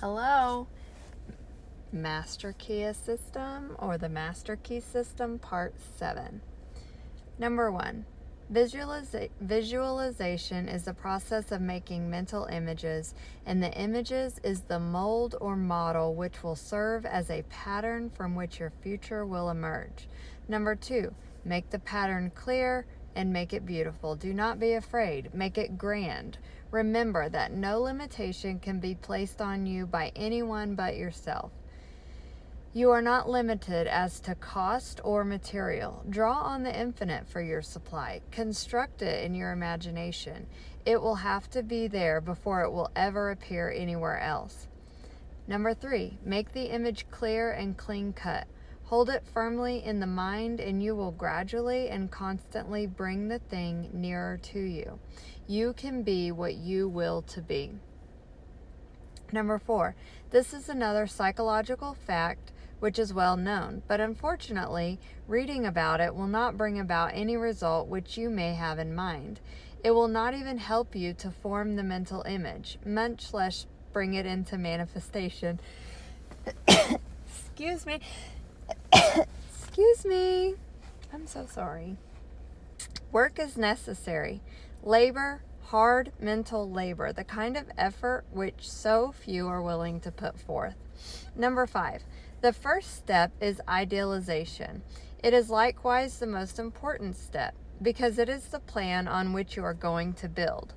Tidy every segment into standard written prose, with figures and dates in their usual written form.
Hello, Master Key System or the Master Key System Part 7. Number 1. Visualization is the process of making mental images, and the images is the mold or model which will serve as a pattern from which your future will emerge. Number 2. Make the pattern clear and make it beautiful. Do not be afraid. Make it grand. Remember that no limitation can be placed on you by anyone but yourself. You are not limited as to cost or material. Draw on the infinite for your supply. Construct it in your imagination. It will have to be there before it will ever appear anywhere else. Number 3, make the image clear and clean cut. Hold it firmly in the mind, and you will gradually and constantly bring the thing nearer to you. You can be what you will to be. Number 4, this is another psychological fact which is well known, but unfortunately, reading about it will not bring about any result which you may have in mind. It will not even help you to form the mental image, much less bring it into manifestation. Excuse me. Excuse me. I'm so sorry. Work is necessary. Labor, hard mental labor, the kind of effort which so few are willing to put forth. Number 5. The first step is idealization. It is likewise the most important step, because it is the plan on which you are going to build.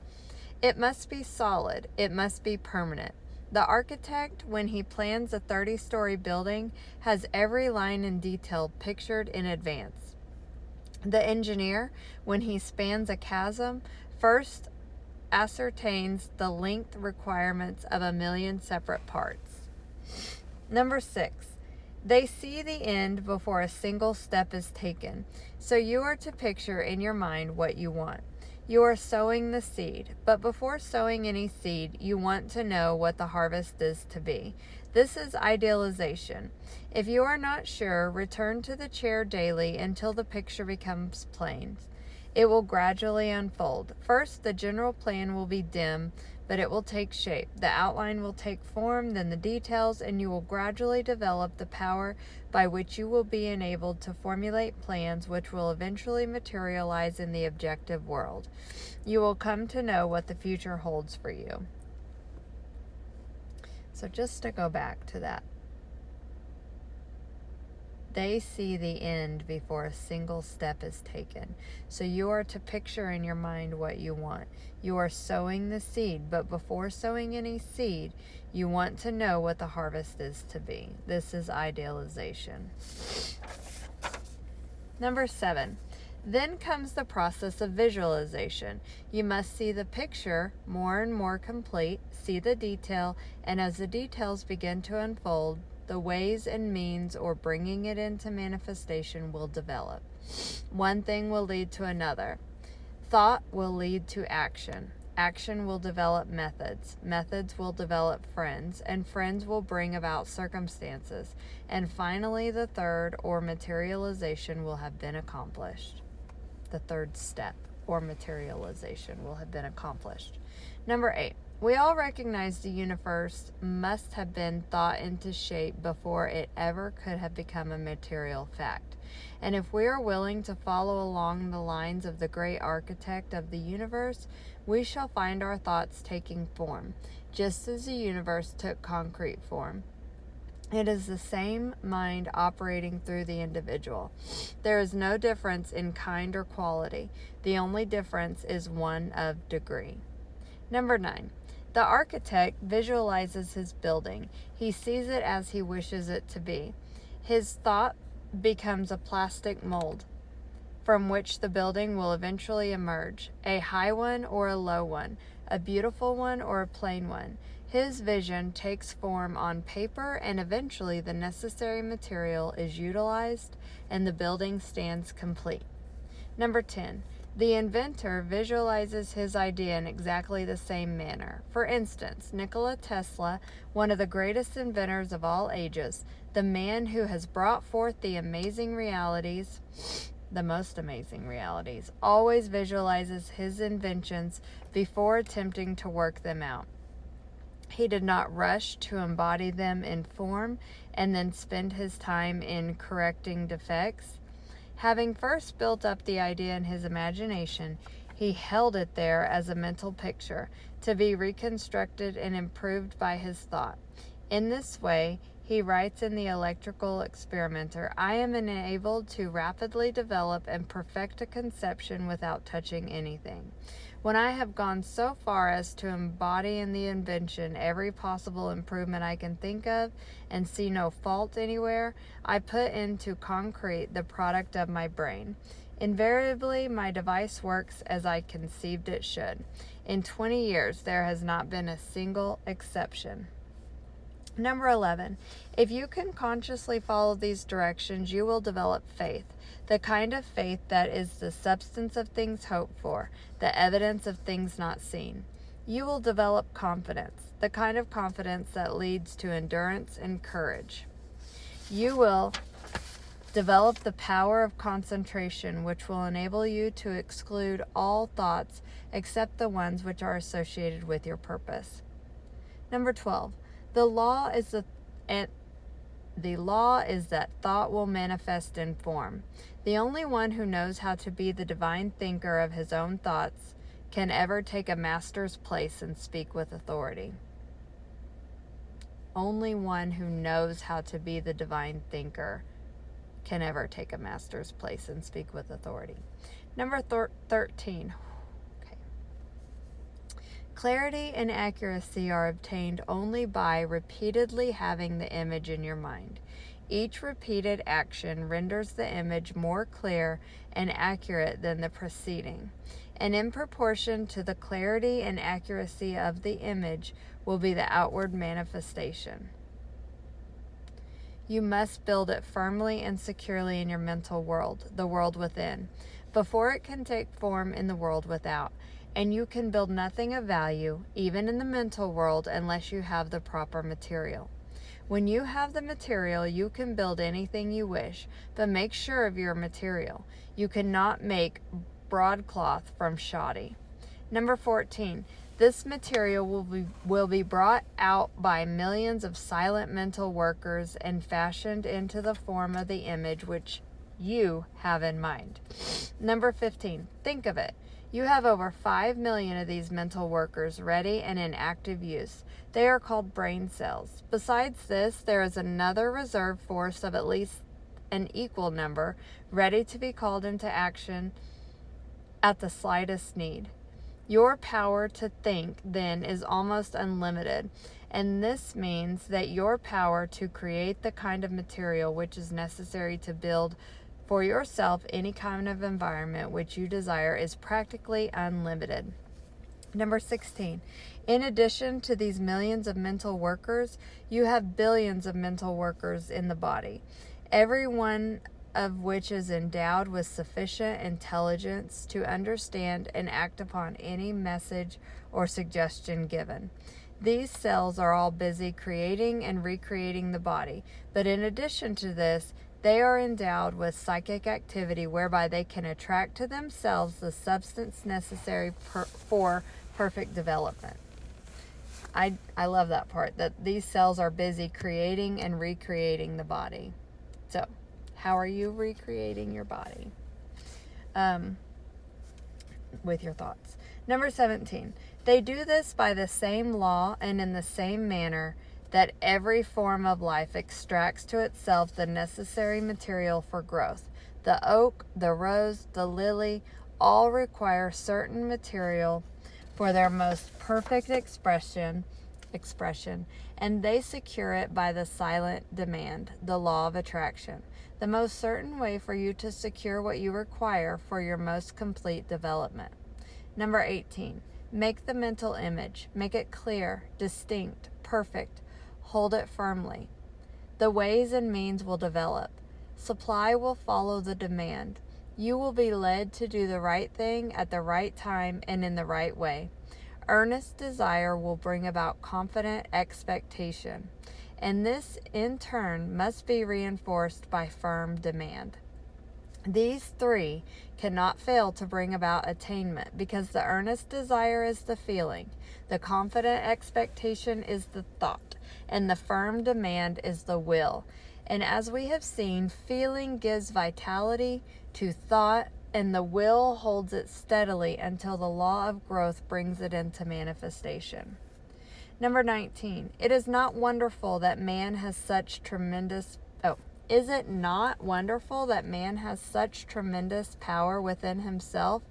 It must be solid. It must be permanent. The architect, when he plans a 30-story building, has every line and detail pictured in advance. The engineer, when he spans a chasm, first ascertains the length requirements of 1,000,000 separate parts. Number 6. They see the end before a single step is taken. So you are to picture in your mind what you want. You are sowing the seed, but before sowing any seed, you want to know what the harvest is to be. This is idealization. If you are not sure, return to the chair daily until the picture becomes plain. It will gradually unfold. First, the general plan will be dim, but it will take shape. The outline will take form, then the details, and you will gradually develop the power by which you will be enabled to formulate plans which will eventually materialize in the objective world. You will come to know what the future holds for you. So just to go back to that. They see the end before a single step is taken. So you are to picture in your mind what you want. You are sowing the seed, but before sowing any seed, you want to know what the harvest is to be. This is idealization. Number 7. Then comes the process of visualization. You must see the picture more and more complete, see the detail, and as the details begin to unfold, the ways and means or bringing it into manifestation will develop. One thing will lead to another. Thought will lead to action. Action will develop methods. Methods will develop friends, and friends will bring about circumstances. And finally, the third, or materialization, will have been accomplished. The third step, or materialization, will have been accomplished. Number 8. We all recognize the universe must have been thought into shape before it ever could have become a material fact. And if we are willing to follow along the lines of the great architect of the universe, we shall find our thoughts taking form, just as the universe took concrete form. It is the same mind operating through the individual. There is no difference in kind or quality. The only difference is one of degree. Number 9. The architect visualizes his building. He sees it as he wishes it to be. His thought becomes a plastic mold from which the building will eventually emerge, a high one or a low one, a beautiful one or a plain one. His vision takes form on paper, and eventually the necessary material is utilized and the building stands complete. Number 10. The inventor visualizes his idea in exactly the same manner. For instance, Nikola Tesla, one of the greatest inventors of all ages, the man who has brought forth the most amazing realities, always visualizes his inventions before attempting to work them out. He did not rush to embody them in form and then spend his time in correcting defects. Having first built up the idea in his imagination, he held it there as a mental picture, to be reconstructed and improved by his thought. In this way, he writes in The Electrical Experimenter, I am enabled to rapidly develop and perfect a conception without touching anything. When I have gone so far as to embody in the invention every possible improvement I can think of and see no fault anywhere, I put into concrete the product of my brain. Invariably, my device works as I conceived it should. In 20 years, there has not been a single exception. Number 11, if you can consciously follow these directions, you will develop faith, the kind of faith that is the substance of things hoped for, the evidence of things not seen. You will develop confidence, the kind of confidence that leads to endurance and courage. You will develop the power of concentration, which will enable you to exclude all thoughts except the ones which are associated with your purpose. Number 12. The law is that thought will manifest in form. The only one who knows how to be the divine thinker of his own thoughts can ever take a master's place and speak with authority. Only one who knows how to be the divine thinker can ever take a master's place and speak with authority. Number 13. Clarity and accuracy are obtained only by repeatedly having the image in your mind. Each repeated action renders the image more clear and accurate than the preceding, and in proportion to the clarity and accuracy of the image will be the outward manifestation. You must build it firmly and securely in your mental world, the world within, before it can take form in the world without. And you can build nothing of value, even in the mental world, unless you have the proper material. When you have the material, you can build anything you wish, but make sure of your material. You cannot make broadcloth from shoddy. Number 14. This material will be brought out by millions of silent mental workers and fashioned into the form of the image which you have in mind. Number 15. Think of it. You have over 5 million of these mental workers ready and in active use. They are called brain cells. Besides this, there is another reserve force of at least an equal number, ready to be called into action at the slightest need. Your power to think, then, is almost unlimited, and this means that your power to create the kind of material which is necessary to build for yourself any kind of environment which you desire is practically unlimited. Number 16. In addition to these millions of mental workers, you have billions of mental workers in the body, every one of which is endowed with sufficient intelligence to understand and act upon any message or suggestion given. These cells are all busy creating and recreating the body, but in addition to this, they are endowed with psychic activity whereby they can attract to themselves the substance necessary for perfect development. I love that part, that these cells are busy creating and recreating the body. So, how are you recreating your body? With your thoughts. Number 17. They do this by the same law and in the same manner that every form of life extracts to itself the necessary material for growth. The oak, the rose, the lily, all require certain material for their most perfect expression, and they secure it by the silent demand, the law of attraction. The most certain way for you to secure what you require for your most complete development. Number 18. Make the mental image. Make it clear, distinct, perfect. Hold it firmly. The ways and means will develop. Supply will follow the demand. You will be led to do the right thing at the right time and in the right way. Earnest desire will bring about confident expectation, and this in turn must be reinforced by firm demand. These three cannot fail to bring about attainment, because the earnest desire is the feeling, the confident expectation is the thought, and the firm demand is the will. And as we have seen, feeling gives vitality to thought, and the will holds it steadily until the law of growth brings it into manifestation. Number 19, it is not wonderful that man has such tremendous Is it not wonderful that man has such tremendous power within himself,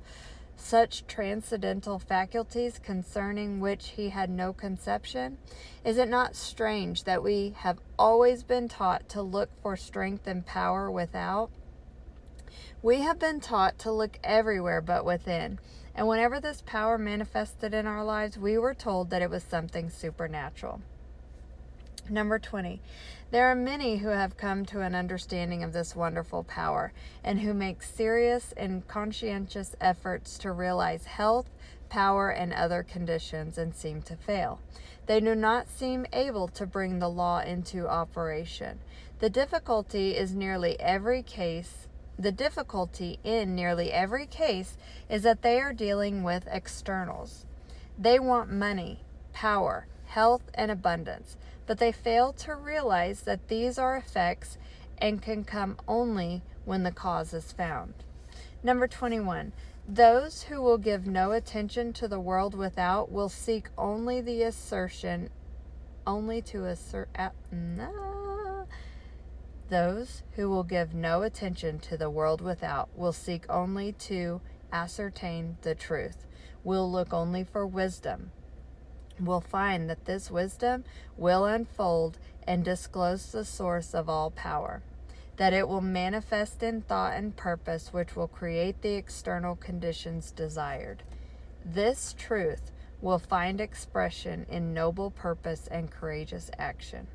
such transcendental faculties concerning which he had no conception? Is it not strange that we have always been taught to look for strength and power without? We have been taught to look everywhere but within, and whenever this power manifested in our lives, we were told that it was something supernatural. Number 20, there are many who have come to an understanding of this wonderful power, and who make serious and conscientious efforts to realize health, power, and other conditions, and seem to fail. They do not seem able to bring the law into operation. The difficulty in nearly every case is that they are dealing with externals. They want money, power, health, and abundance, but they fail to realize that these are effects and can come only when the cause is found. Number 21. Those who will give no attention to the world without will seek only the assertion, Those who will give no attention to the world without will seek only to ascertain the truth, will look only for wisdom, will find that this wisdom will unfold and disclose the source of all power, that it will manifest in thought and purpose, which will create the external conditions desired. This truth will find expression in noble purpose and courageous action.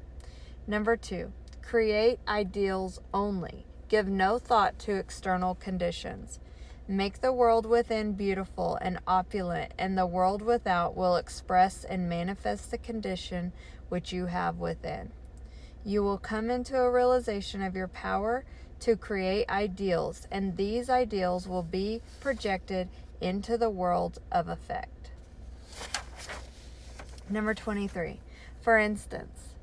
Number 2, create ideals only. Give no thought to external conditions. Make the world within beautiful and opulent, and the world without will express and manifest the condition which you have within. You will come into a realization of your power to create ideals, and these ideals will be projected into the world of effect. Number 23. For instance,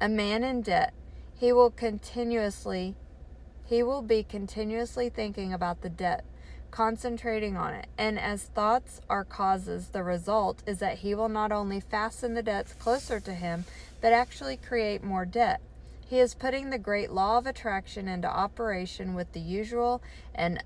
a man in debt, he will be continuously thinking about the debt, concentrating on it, and as thoughts are causes, the result is that he will not only fasten the debts closer to him, but actually create more debt. He is putting the great law of attraction into operation with the usual and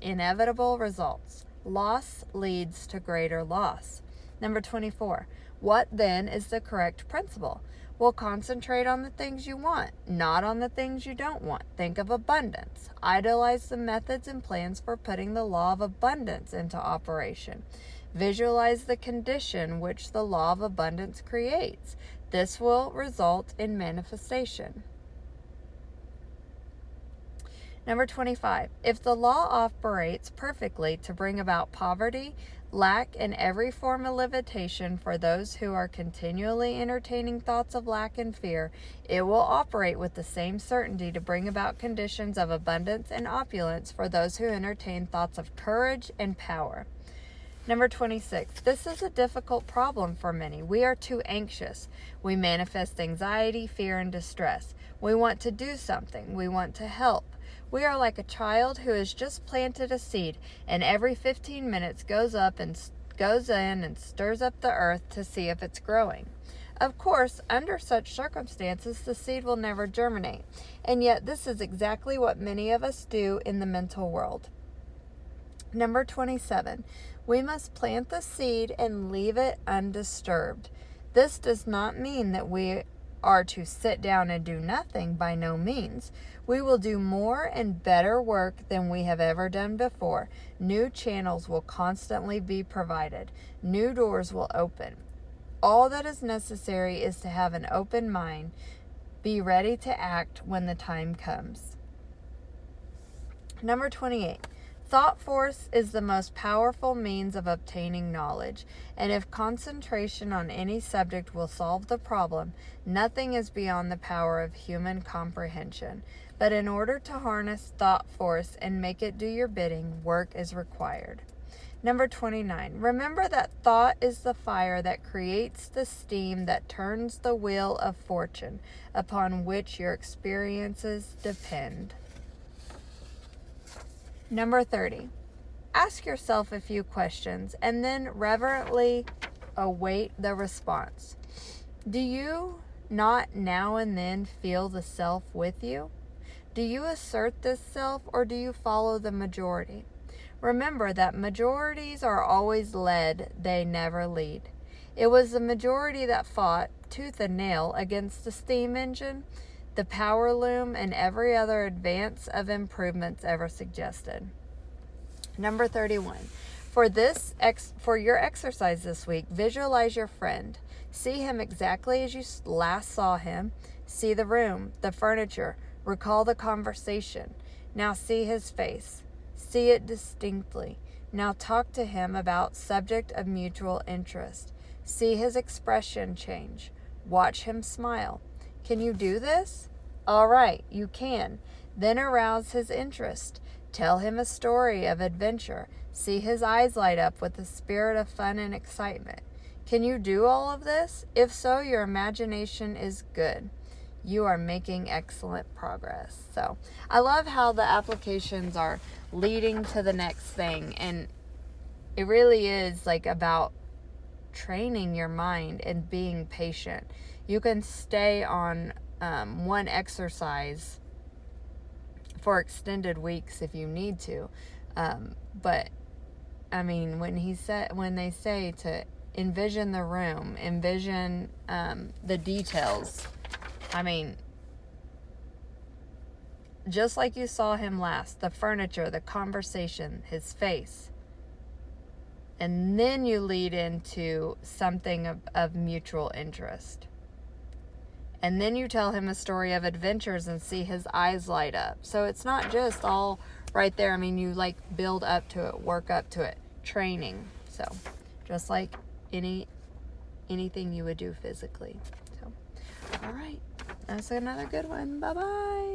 inevitable results. Loss leads to greater loss. Number 24. What then is the correct principle? Well, concentrate on the things you want, not on the things you don't want. Think of abundance. Idolize the methods and plans for putting the law of abundance into operation. Visualize the condition which the law of abundance creates. This will result in manifestation. Number 25. If the law operates perfectly to bring about poverty, lack, and every form of limitation for those who are continually entertaining thoughts of lack and fear, it will operate with the same certainty to bring about conditions of abundance and opulence for those who entertain thoughts of courage and power. Number 26. This is a difficult problem for many. We are too anxious. We manifest anxiety, fear, and distress. We want to do something. We want to help. We are like a child who has just planted a seed, and every 15 minutes goes in and stirs up the earth to see if it's growing. Of course, under such circumstances, the seed will never germinate, and yet this is exactly what many of us do in the mental world. Number 27. We must plant the seed and leave it undisturbed. This does not mean that we are to sit down and do nothing, by no means. We will do more and better work than we have ever done before. New channels will constantly be provided. New doors will open. All that is necessary is to have an open mind. Be ready to act when the time comes. Number 28. Thought force is the most powerful means of obtaining knowledge, and if concentration on any subject will solve the problem, nothing is beyond the power of human comprehension. But in order to harness thought force and make it do your bidding, work is required. Number 29, remember that thought is the fire that creates the steam that turns the wheel of fortune upon which your experiences depend. Number 30, ask yourself a few questions and then reverently await the response. Do you not now and then feel the self with you? Do you assert this self, or do you follow the majority? Remember that majorities are always led, they never lead. It was the majority that fought, tooth and nail, against the steam engine, the power loom, and every other advance of improvements ever suggested. Number 31. For your exercise this week, visualize your friend. See him exactly as you last saw him. See the room, the furniture. Recall the conversation. Now see his face. See it distinctly. Now talk to him about subject of mutual interest. See his expression change. Watch him smile. Can you do this? All right, you can. Then arouse his interest. Tell him a story of adventure. See his eyes light up with the spirit of fun and excitement. Can you do all of this? If so, your imagination is good. You are making excellent progress. So I love how the applications are leading to the next thing. And it really is like about training your mind and being patient. You can stay on one exercise for extended weeks if you need to. But I mean, when they say to envision the room, envision the details, I mean, just like you saw him last, the furniture, the conversation, his face. And then you lead into something of mutual interest. And then you tell him a story of adventures and see his eyes light up. So it's not just all right there. I mean, you like build up to it, work up to it, training. So just like anything you would do physically. So, all right. That's another good one. Bye-bye.